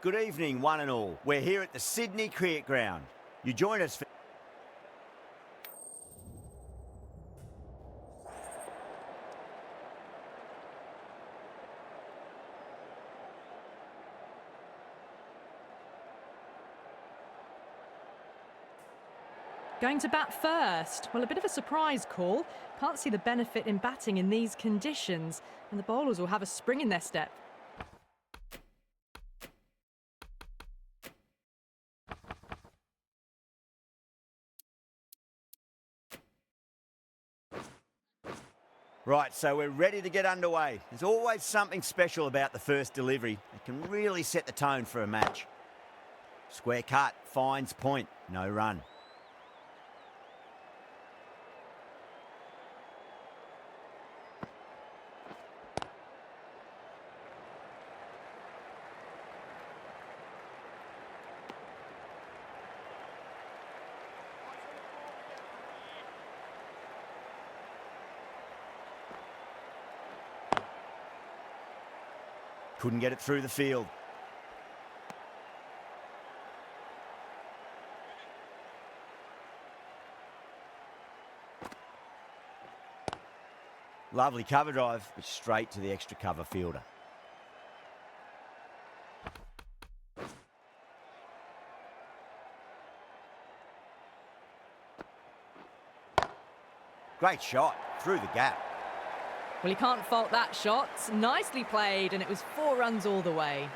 Good evening, one and all. We're here at the Sydney Cricket Ground. You join us for... Going to bat first. Well, a bit of a surprise call. Can't see the benefit in batting in these conditions. And the bowlers will have a spring in their step. Right, so we're ready to get underway. There's always something special about the first delivery. It can really set the tone for a match. Square cut, finds point, no run. Couldn't get it through the field. Lovely cover drive, but straight to the extra cover fielder. Great shot, through the gap. Well, you can't fault that shot. Nicely played, and it was 4 runs all the way.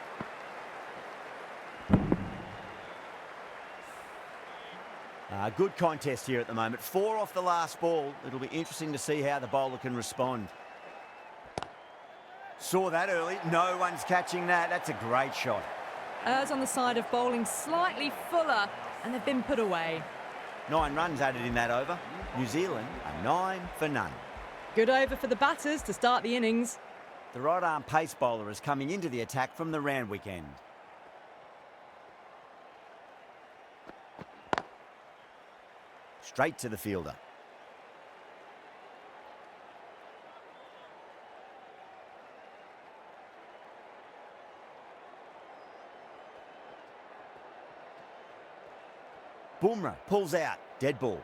Good contest here at the moment. 4 off the last ball. It'll be interesting to see how the bowler can respond. Saw that early. No one's catching that. That's a great shot. Errs on the side of bowling slightly fuller, and they've been put away. 9 runs added in that over. New Zealand are 9 for none. Good over for the batters to start the innings. The right-arm pace bowler is coming into the attack from the Randwick end. Straight to the fielder. Bumrah pulls out, dead ball.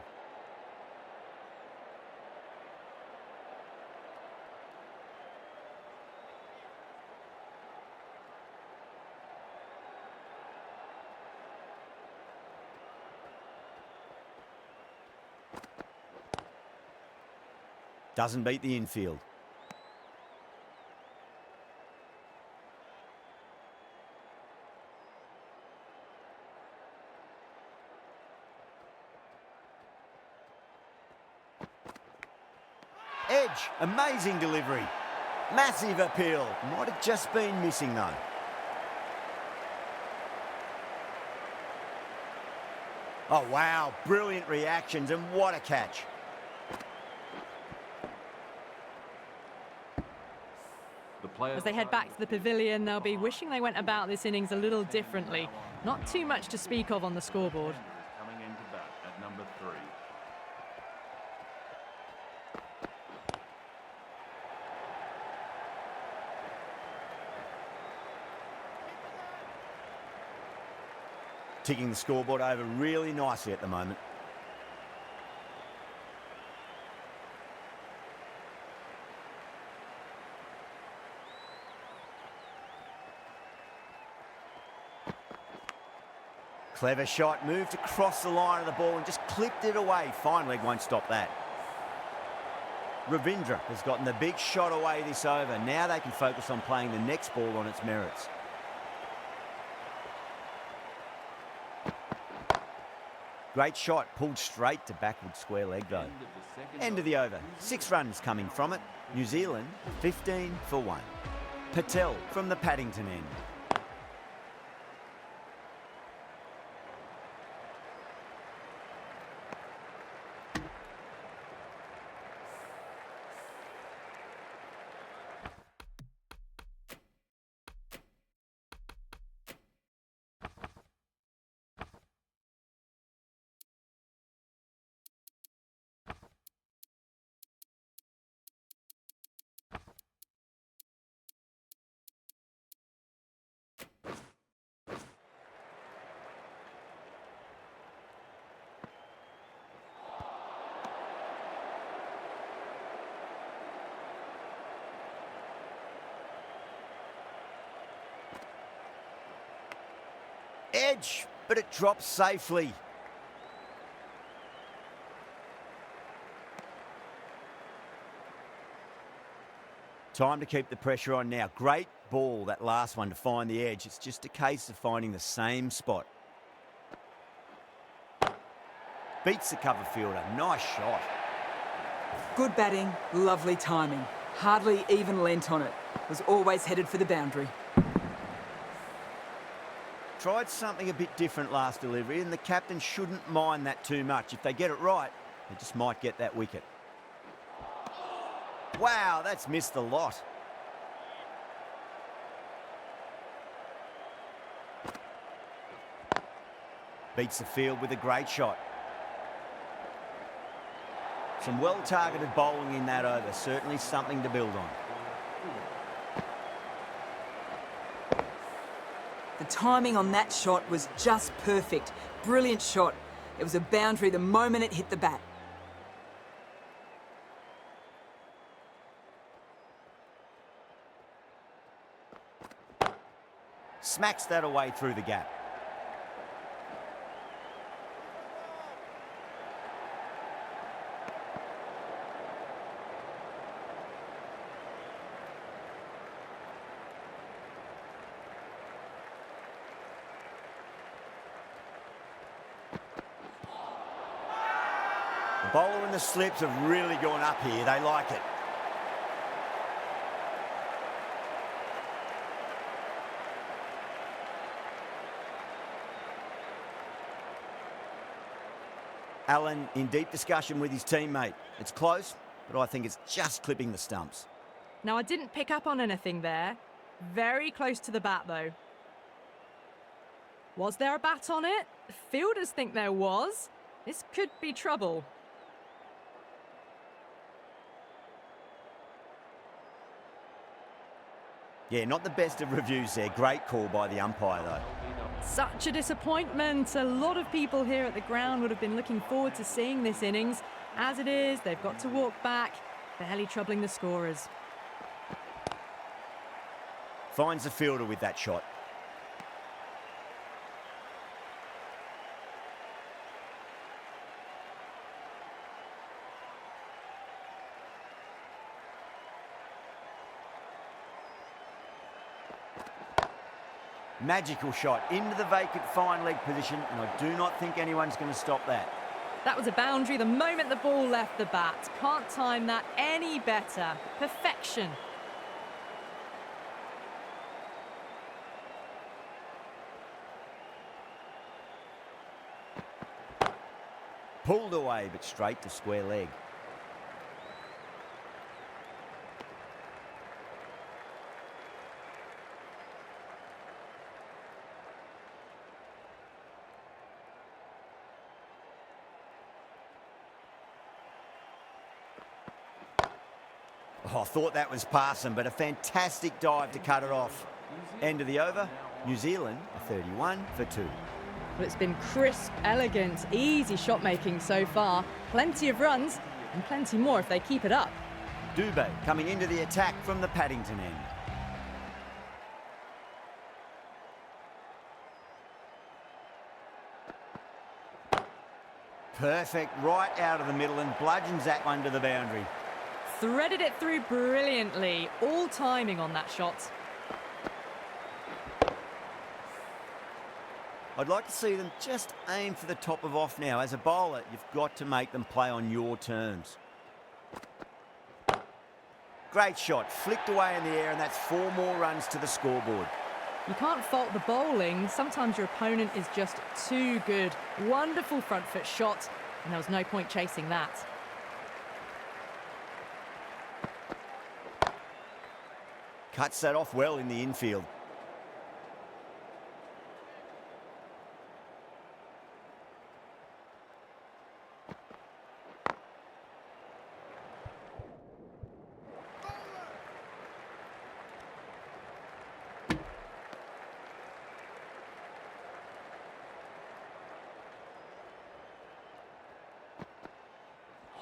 Doesn't beat the infield. Edge, amazing delivery. Massive appeal. Might have just been missing though. Oh wow, brilliant reactions and what a catch. As they head back to the pavilion, they'll be wishing they went about this innings a little differently. Not too much to speak of on the scoreboard. Coming into bat at number 3. Ticking the scoreboard over really nicely at the moment. Clever shot, moved across the line of the ball and just clipped it away. Fine leg won't stop that. Ravindra has gotten the big shot away this over. Now they can focus on playing the next ball on its merits. Great shot, pulled straight to backward square leg though. End of the over. 6 runs coming from it. New Zealand 15 for 1. Patel from the Paddington end. edge, but it drops safely. Time to keep the pressure on now. Great ball, that last one, to find the edge. It's just a case of finding the same spot. Beats the cover fielder. Nice shot. Good batting, lovely timing. Hardly even lent on it. Was always headed for the boundary. Tried something a bit different last delivery, and the captain shouldn't mind that too much. If they get it right, they just might get that wicket. Wow, that's missed the lot. Beats the field with a great shot. Some well-targeted bowling in that over. Certainly something to build on. The timing on that shot was just perfect. Brilliant shot. It was a boundary the moment it hit the bat. Smacks that away through the gap. The bowler and the slips have really gone up here. They like it. Allen in deep discussion with his teammate. It's close, but I think it's just clipping the stumps. Now, I didn't pick up on anything there. Very close to the bat, though. Was there a bat on it? Fielders think there was. This could be trouble. Yeah, not the best of reviews there. Great call by the umpire, though. Such a disappointment. A lot of people here at the ground would have been looking forward to seeing this innings. As it is, they've got to walk back, barely troubling the scorers. Finds the fielder with that shot. Magical shot into the vacant fine leg position, and I do not think anyone's going to stop that. That was a boundary the moment the ball left the bat. Can't time that any better. Perfection. Pulled away, but straight to square leg. Oh, I thought that was passing, but a fantastic dive to cut it off. End of the over, New Zealand 31 for 2. Well, it's been crisp, elegant, easy shot making so far. Plenty of runs and plenty more if they keep it up. Dubé coming into the attack from the Paddington end. Perfect, right out of the middle, and bludgeons that one to the boundary. Threaded it through brilliantly. All timing on that shot. I'd like to see them just aim for the top of off now. As a bowler, you've got to make them play on your terms. Great shot, flicked away in the air, and that's 4 more runs to the scoreboard. You can't fault the bowling. Sometimes your opponent is just too good. Wonderful front foot shot, and there was no point chasing that. Cuts that off well in the infield.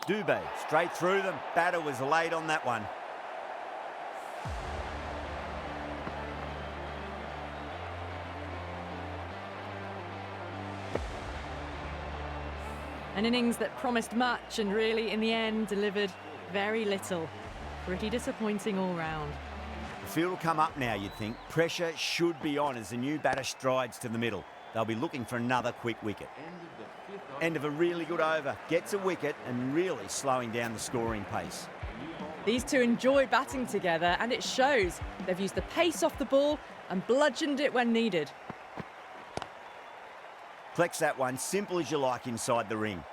Dubé straight through them. Batter was late on that one. An innings that promised much and really, in the end, delivered very little. Pretty disappointing all round. The field will come up now, you'd think. Pressure should be on as the new batter strides to the middle. They'll be looking for another quick wicket. End of a really good over. Gets a wicket and really slowing down the scoring pace. These two enjoy batting together, and it shows. They've used the pace off the ball and bludgeoned it when needed. Collects that one, simple as you like inside the ring.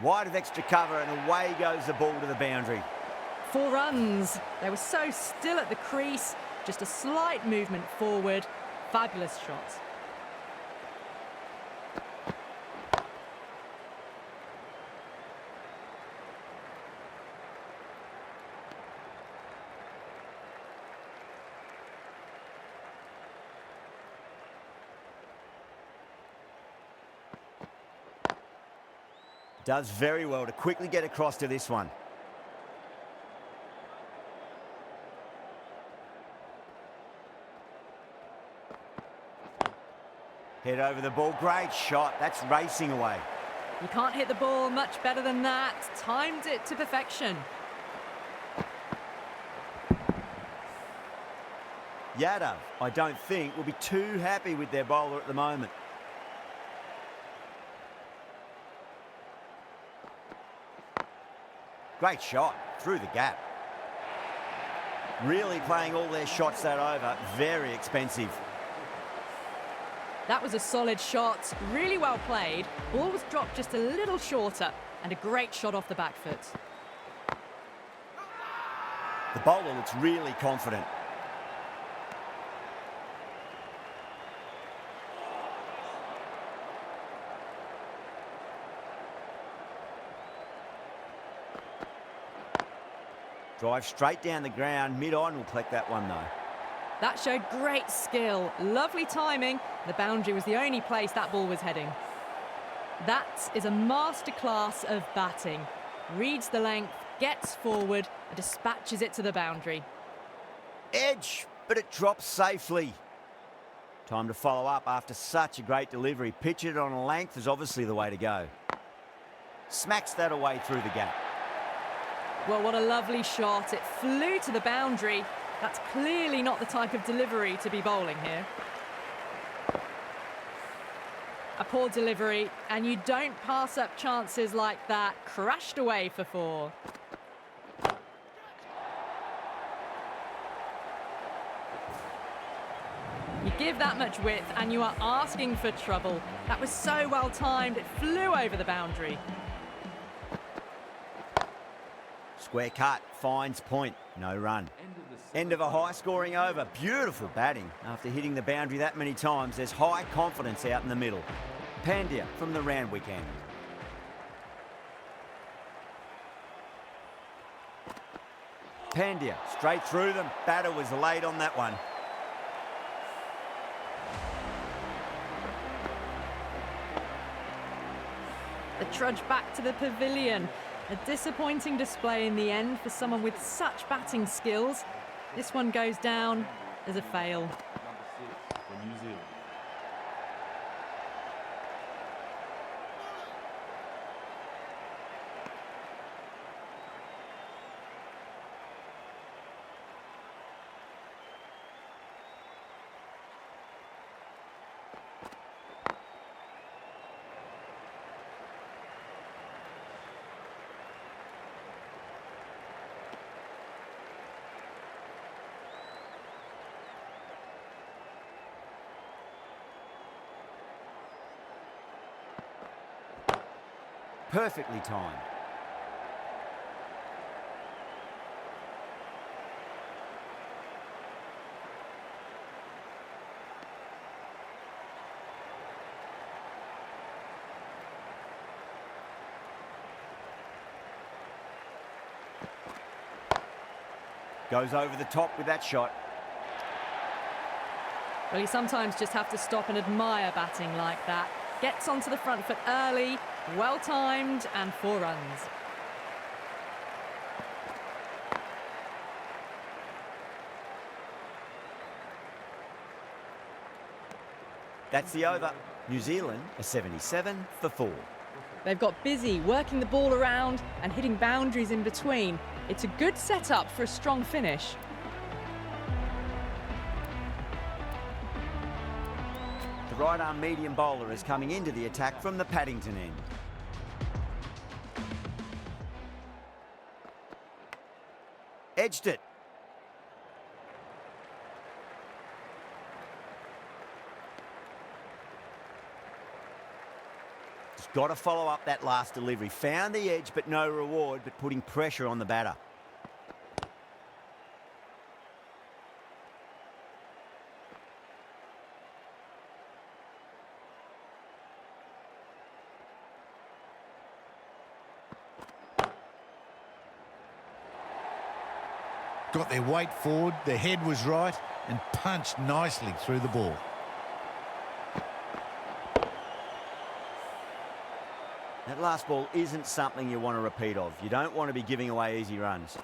Wide of extra cover and away goes the ball to the boundary. 4 runs. They were so still at the crease. Just a slight movement forward. Fabulous shot. Does very well to quickly get across to this one. Head over the ball, great shot, that's racing away. You can't hit the ball much better than that. Timed it to perfection. Yadav, I don't think, will be too happy with their bowler at the moment. Great shot, through the gap. Really playing all their shots that over, very expensive. That was a solid shot, really well played. Ball was dropped just a little shorter, and a great shot off the back foot. The bowler looks really confident. Drive straight down the ground, mid-on will collect that one though. That showed great skill, lovely timing. The boundary was the only place that ball was heading. That is a masterclass of batting. Reads the length, gets forward, and dispatches it to the boundary. Edge, but it drops safely. Time to follow up after such a great delivery. Pitch it on a length is obviously the way to go. Smacks that away through the gap. Well, what a lovely shot. It flew to the boundary. That's clearly not the type of delivery to be bowling here. A poor delivery, and you don't pass up chances like that. Crashed away for 4. You give that much width, and you are asking for trouble. That was so well timed, it flew over the boundary. Square cut, finds point, no run. End of a high-scoring over. Beautiful batting. After hitting the boundary that many times, there's high confidence out in the middle. Pandya from the Randwick end. Pandya straight through them. Batter was late on that one. The trudge back to the pavilion. A disappointing display in the end for someone with such batting skills. This one goes down as a fail. Number 6 for New Zealand. Perfectly timed. Goes over the top with that shot. Well, you sometimes just have to stop and admire batting like that. Gets onto the front foot early, well timed, and 4 runs. That's the over. New Zealand are 77 for 4. They've got busy working the ball around and hitting boundaries in between. It's a good setup for a strong finish. The right-arm medium bowler is coming into the attack from the Paddington end. Edged it. Just got to follow up that last delivery. Found the edge, but no reward, but putting pressure on the batter. Got their weight forward, their head was right, and punched nicely through the ball. That last ball isn't something you want to repeat of. You don't want to be giving away easy runs.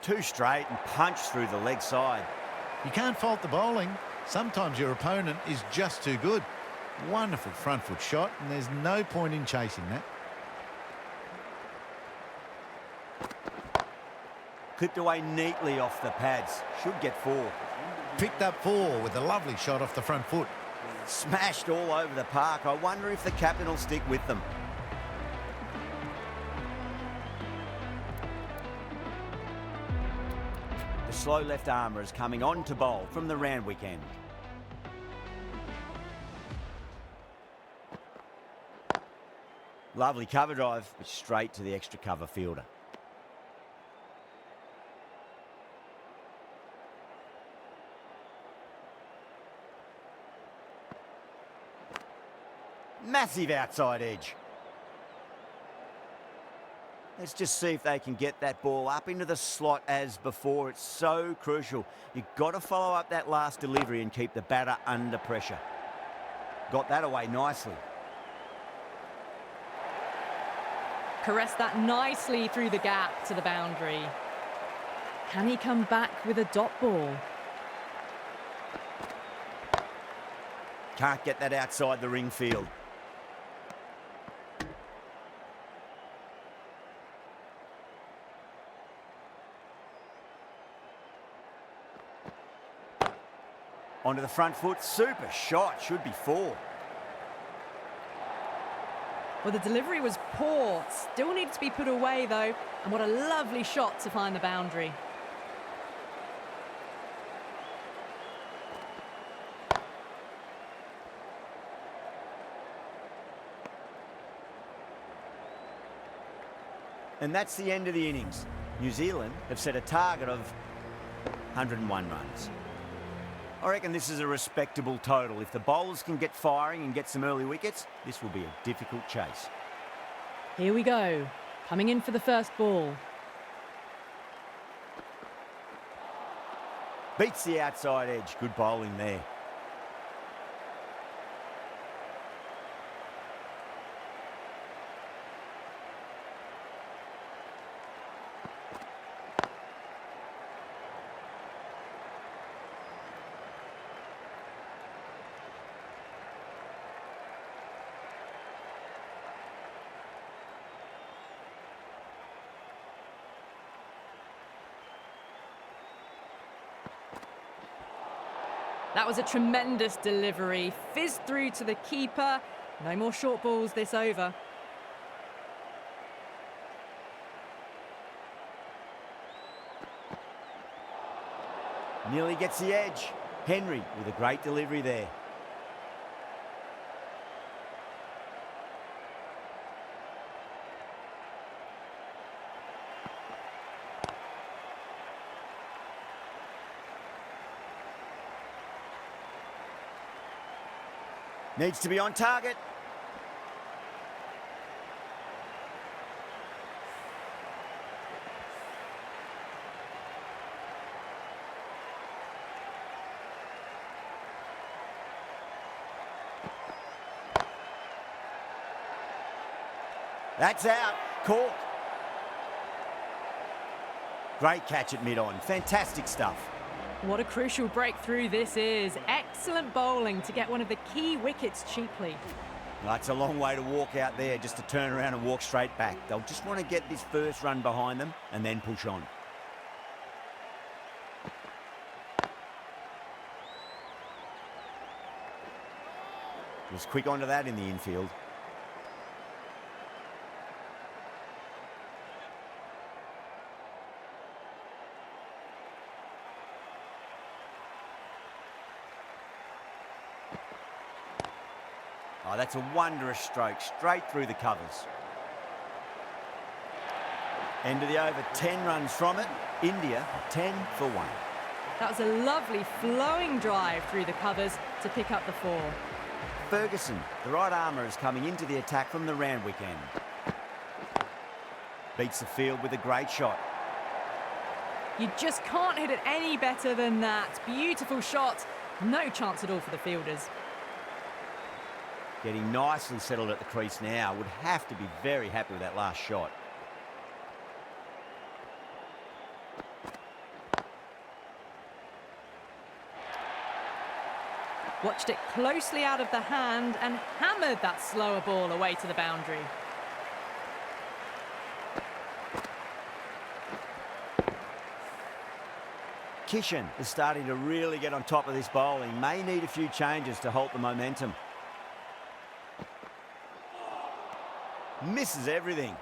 Two straight and punched through the leg side. You can't fault the bowling. Sometimes your opponent is just too good. Wonderful front foot shot, and there's no point in chasing that. Clipped away neatly off the pads. Should get 4. Picked up 4 with a lovely shot off the front foot. Smashed all over the park. I wonder if the captain will stick with them. The slow left armour is coming on to bowl from the Randwick end. Lovely cover drive, but straight to the extra cover fielder. Massive outside edge. Let's just see if they can get that ball up into the slot as before. It's so crucial. You've got to follow up that last delivery and keep the batter under pressure. Got that away nicely. Caressed that nicely through the gap to the boundary. Can he come back with a dot ball? Can't get that outside the ring field. Onto the front foot, super shot, should be 4. Well, the delivery was poor, still needs to be put away though, and what a lovely shot to find the boundary. And that's the end of the innings. New Zealand have set a target of 101 runs. I reckon this is a respectable total. If the bowlers can get firing and get some early wickets, this will be a difficult chase. Here we go, coming in for the first ball. Beats the outside edge. Good bowling there. That was a tremendous delivery, fizzed through to the keeper. No more short balls this over. Nearly gets the edge. Henry with a great delivery there. Needs to be on target. That's out. Caught. Great catch at mid-on. Fantastic stuff. What a crucial breakthrough this is. Excellent bowling to get one of the key wickets cheaply. That's a long way to walk out there just to turn around and walk straight back. They'll just want to get this first run behind them and then push on. Was quick onto that in the infield. Oh, that's a wondrous stroke, straight through the covers. End of the over, 10 runs from it. India, 10 for 1. That was a lovely flowing drive through the covers to pick up the 4. Ferguson, the right armour, is coming into the attack from the Randwick end. Beats the field with a great shot. You just can't hit it any better than that. Beautiful shot. No chance at all for the fielders. Getting nicely settled at the crease now. Would have to be very happy with that last shot. Watched it closely out of the hand and hammered that slower ball away to the boundary. Kishan is starting to really get on top of this bowling. May need a few changes to halt the momentum. Misses everything.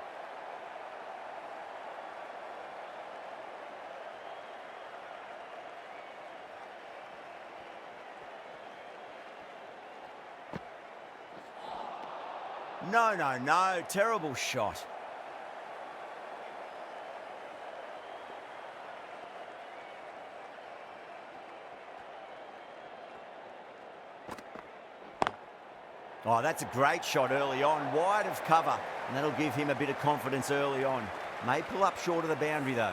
No, no, no. Terrible shot. Oh, that's a great shot early on, wide of cover, and that'll give him a bit of confidence early on. May pull up short of the boundary, though.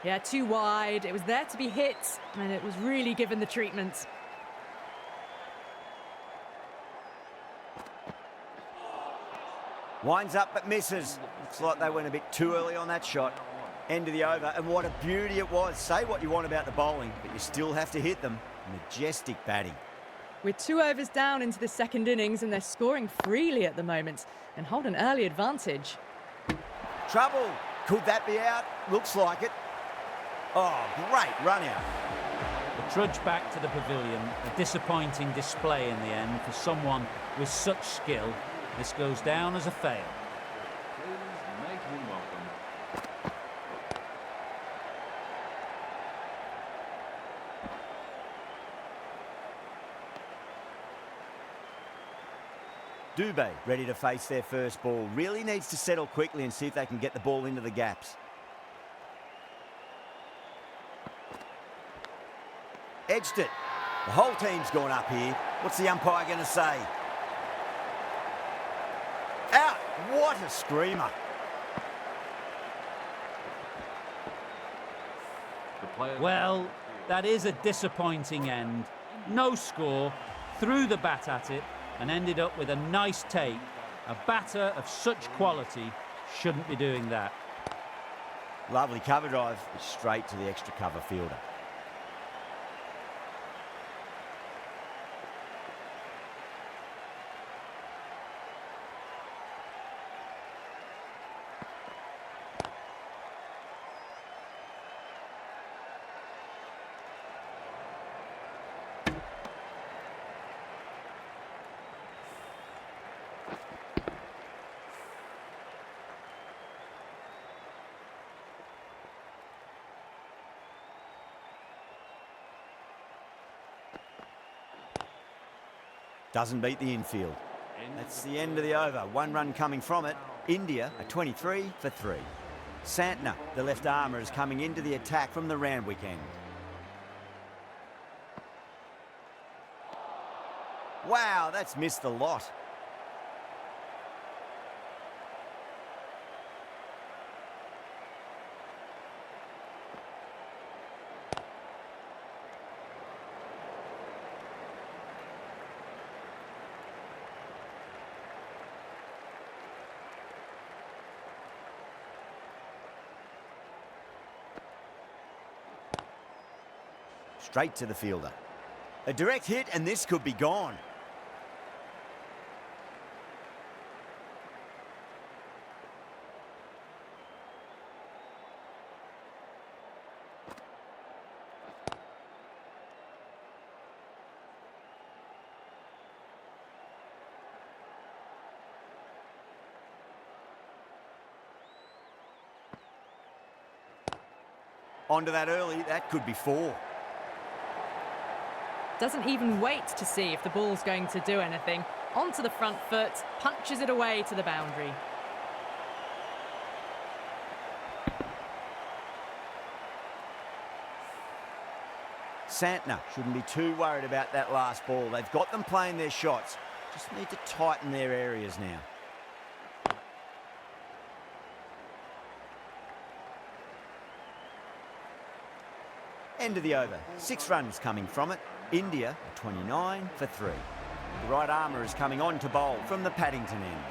Yeah, too wide. It was there to be hit, and it was really given the treatment. Winds up but misses. Looks like they went a bit too early on that shot. End of the over, and what a beauty it was. Say what you want about the bowling, but you still have to hit them. Majestic batting. We're 2 overs down into the second innings, and they're scoring freely at the moment and hold an early advantage. Trouble. Could that be out? Looks like it. Oh, great run out. The trudge back to the pavilion, a disappointing display in the end for someone with such skill. This goes down as a fail. Please make him welcome. Dubé ready to face their first ball. Really needs to settle quickly and see if they can get the ball into the gaps. Edged it. The whole team's gone up here. What's the umpire going to say? Out! What a screamer. The player. Well, that is a disappointing end. No score, threw the bat at it and ended up with a nice take. A batter of such quality shouldn't be doing that. Lovely cover drive, straight to the extra cover fielder. Doesn't beat the infield. That's the end of the over. 1 run coming from it. India are 23 for 3. Santner, the left armour, is coming into the attack from the Randwick end. Wow, that's missed the lot. Straight to the fielder. A direct hit and this could be gone. Onto that early, that could be 4. Doesn't even wait to see if the ball's going to do anything. Onto the front foot, punches it away to the boundary. Santner shouldn't be too worried about that last ball. They've got them playing their shots. Just need to tighten their areas now. End of the over. 6 runs coming from it. India 29 for 3. The right armour is coming on to bowl from the Paddington end.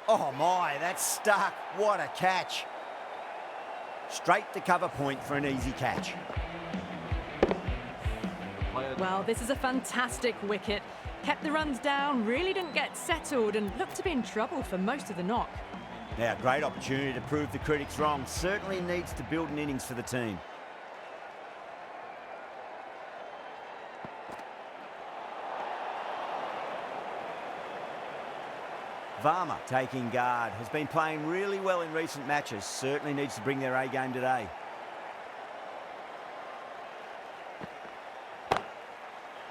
Oh my, that's stuck. What a catch. Straight to cover point for an easy catch. Well, this is a fantastic wicket. Kept the runs down, really didn't get settled and looked to be in trouble for most of the knock. Now, great opportunity to prove the critics wrong. Certainly needs to build an innings for the team. Varma taking guard. Has been playing really well in recent matches. Certainly needs to bring their A game today.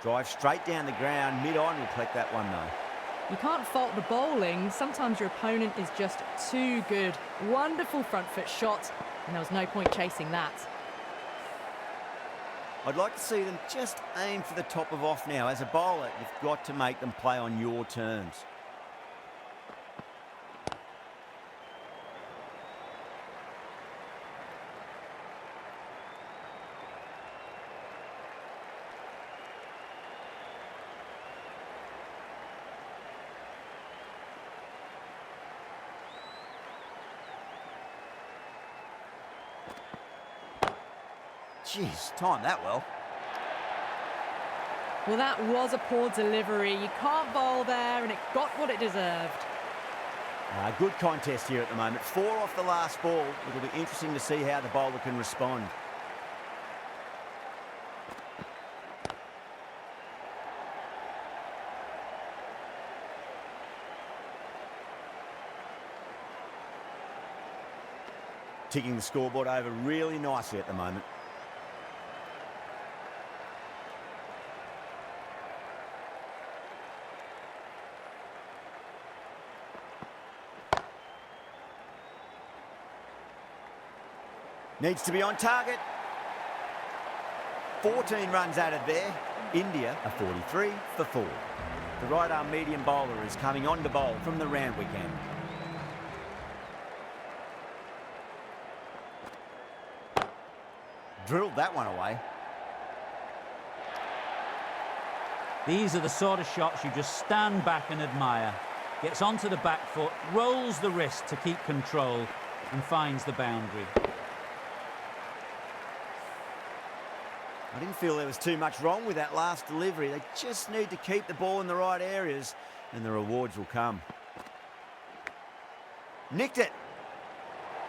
Drive straight down the ground. Mid-on will collect that one though. You can't fault the bowling. Sometimes your opponent is just too good. Wonderful front foot shot, and there was no point chasing that. I'd like to see them just aim for the top of off now. As a bowler, you've got to make them play on your terms. Jeez, timed that well. Well, that was a poor delivery. You can't bowl there, and it got what it deserved. Good contest here at the moment. 4 off the last ball. It'll be interesting to see how the bowler can respond. Ticking the scoreboard over really nicely at the moment. Needs to be on target. 14 runs added there. India are 43 for 4. The right arm medium bowler is coming on to bowl from the Randwick end. Drilled that one away. These are the sort of shots you just stand back and admire. Gets onto the back foot, rolls the wrist to keep control and finds the boundary. I didn't feel there was too much wrong with that last delivery. They just need to keep the ball in the right areas and the rewards will come. Nicked it.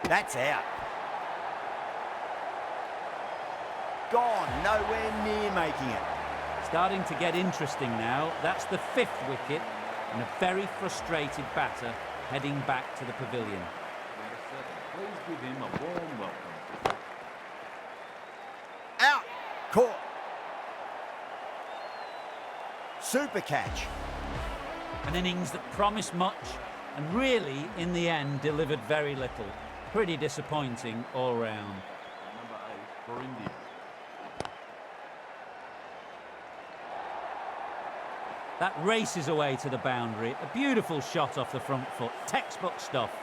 That's out. Gone, nowhere near making it. Starting to get interesting now. That's the 5th wicket and a very frustrated batter heading back to the pavilion. Please give him a warm welcome. Out. Caught. Super catch. An innings that promised much and really, in the end, delivered very little. Pretty disappointing all round. Number 8 for India. That races away to the boundary. A beautiful shot off the front foot. Textbook stuff.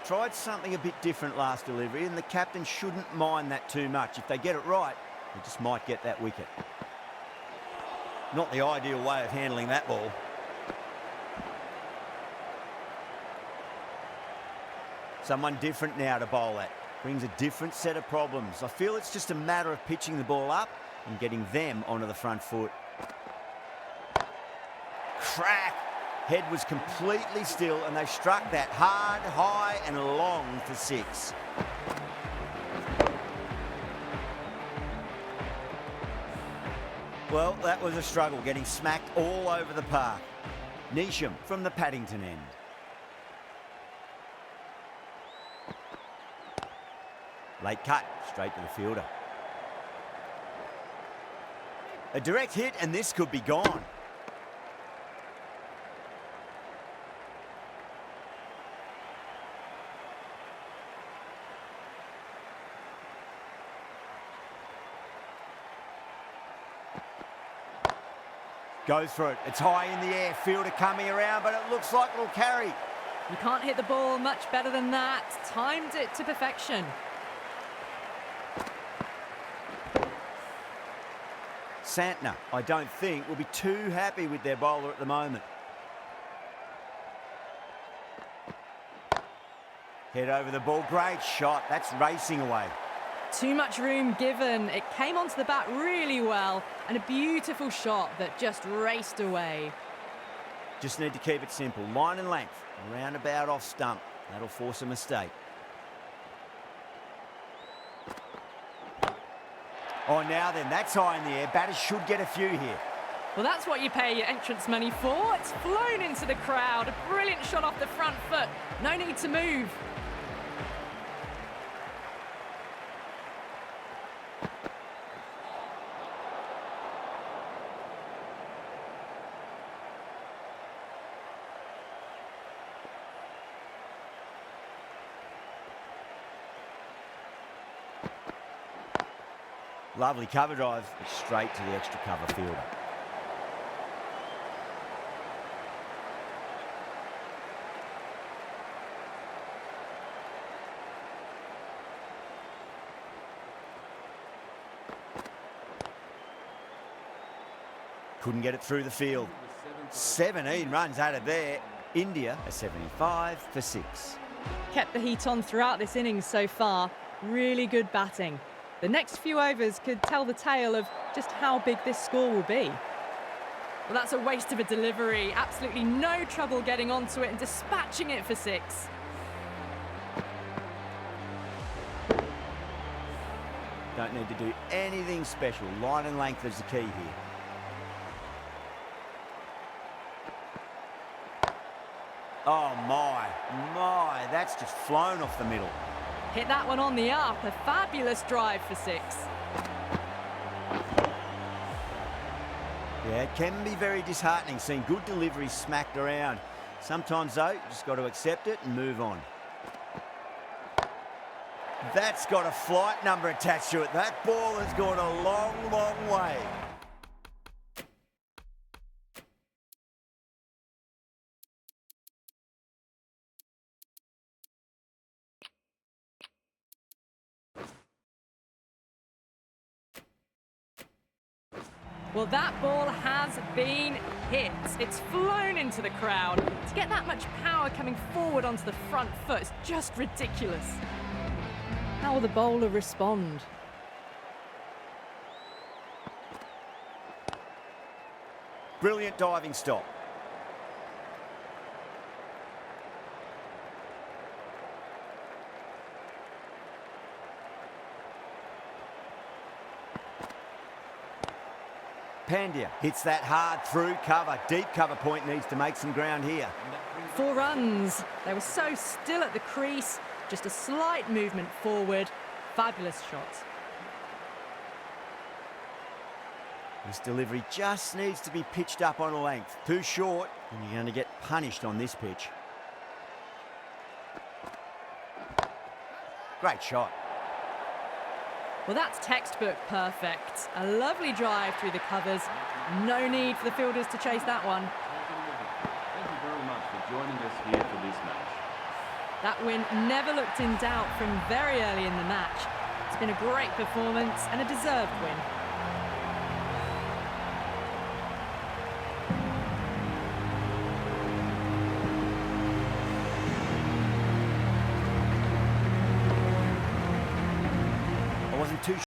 Tried something a bit different last delivery and the captain shouldn't mind that too much. If they get it right, they just might get that wicket. Not the ideal way of handling that ball. Someone different now to bowl at. Brings a different set of problems. I feel it's just a matter of pitching the ball up and getting them onto the front foot. Crack! Head was completely still and they struck that hard, high and long for 6. Well, that was a struggle, getting smacked all over the park. Neesham from the Paddington end. Late cut, straight to the fielder. A direct hit and this could be gone. Goes for it. It's high in the air. Fielder coming around, but it looks like it'll carry. You can't hit the ball much better than that. Timed it to perfection. Santner, I don't think, will be too happy with their bowler at the moment. Head over the ball. Great shot. That's racing away. Too much room given. It came onto the bat really well, and a beautiful shot that just raced away. Just need to keep it simple. Line and length. Roundabout off stump. That'll force a mistake. Oh, now then, that's high in the air. Batters should get a few here. Well, that's what you pay your entrance money for. It's flown into the crowd. A brilliant shot off the front foot. No need to move. Lovely cover drive, straight to the extra cover fielder. Couldn't get it through the field. 17 runs out of there. India a 75 for 6. Kept the heat on throughout this innings so far. Really good batting. The next few overs could tell the tale of just how big this score will be. Well, that's a waste of a delivery. Absolutely no trouble getting onto it and dispatching it for 6. Don't need to do anything special. Line and length is the key here. Oh my, that's just flown off the middle. Hit that one on the up. A fabulous drive for 6. Yeah, it can be very disheartening seeing good deliveries smacked around. Sometimes, though, you just got to accept it and move on. That's got a flight number attached to it. That ball has gone a long, long way. Well, that ball has been hit. It's flown into the crowd. To get that much power coming forward onto the front foot is just ridiculous. How will the bowler respond? Brilliant diving stop. Pandya hits that hard through cover. Deep cover point needs to make some ground here. 4 runs. They were so still at the crease. Just a slight movement forward. Fabulous shot. This delivery just needs to be pitched up on a length. Too short, and you're going to get punished on this pitch. Great shot. Well, that's textbook perfect. A lovely drive through the covers. No need for the fielders to chase that one. Thank you very much for joining us here for this match. That win never looked in doubt from very early in the match. It's been a great performance and a deserved win.